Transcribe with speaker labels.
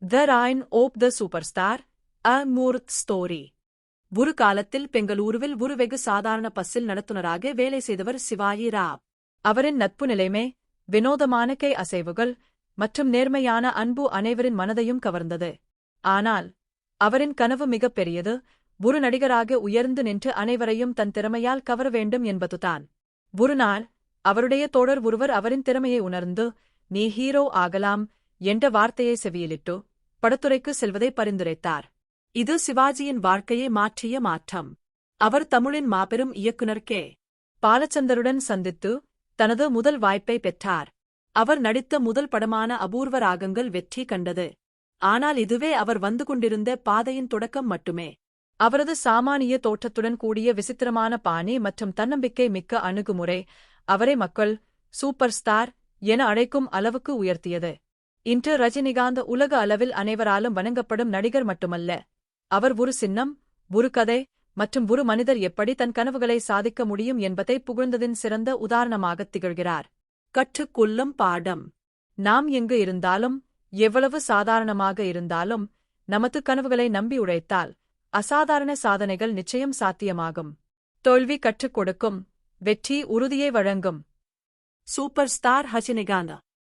Speaker 1: The rise of the superstar ஸ்டார் அ மூர்த் ஸ்டோரி. ஒரு காலத்தில் பெங்களூருவில் ஒரு வெகு சாதாரண பஸ்ஸில் நடத்துனராக வேலை செய்தவர் சிவாஜி ராவ். அவரின் நட்பு நிலைமை, வினோதமான கை அசைவுகள் மற்றும் நேர்மையான அன்பு அனைவரின் மனதையும் கவர்ந்தது. ஆனால் அவரின் கனவு மிகப் பெரியது. ஒரு நடிகராக உயர்ந்து நின்று அனைவரையும் தன் திறமையால் கவர வேண்டும் என்பதுதான். ஒரு நாள் அவருடைய தோழர் ஒருவர் அவரின் திறமையை உணர்ந்து, நீ ஹீரோ ஆகலாம் என்ற வார்த்தையை செவியிலிட்டு படத்துறைக்கு செல்வதை பரிந்துரைத்தார். இது சிவாஜியின் வாழ்க்கையை மாற்றிய மாற்றம். அவர் தமிழின் மாபெரும் இயக்குனர் கே. பாலச்சந்தருடன் சந்தித்து தனது முதல் வாய்ப்பை பெற்றார். அவர் நடித்த முதல் படமான அபூர்வ ராகங்கள் வெற்றி கண்டது. ஆனால் இதுவே அவர் வந்து கொண்டிருந்த பாதையின் தொடக்கம் மட்டுமே. அவரது சாமானிய தோற்றத்துடன் கூடிய விசித்திரமான பாணி மற்றும் தன்னம்பிக்கை மிக்க அணுகுமுறை அவரை மக்கள் சூப்பர் ஸ்டார் என அழைக்கும் அளவுக்கு உயர்த்தியது. இன்று ரஜினிகாந்த் உலக அளவில் அனைவராலும் வணங்கப்படும் நடிகர் மட்டுமல்ல, அவர் ஒரு சின்னம், ஒரு கதை மற்றும் ஒரு மனிதர் எப்படி தன் கனவுகளை சாதிக்க முடியும் என்பதை புகழ்ந்ததின் சிறந்த உதாரணமாகத் திகழ்கிறார். கற்றுக்கொள்ளும் பாடம். நாம் எங்கு இருந்தாலும், எவ்வளவு சாதாரணமாக இருந்தாலும், நமது கனவுகளை நம்பி உழைத்தால் அசாதாரண சாதனைகள் நிச்சயம் சாத்தியமாகும். தோல்வி கற்றுக் கொடுக்கும், வெற்றி உறுதியை வழங்கும். Super star Rajinikanth.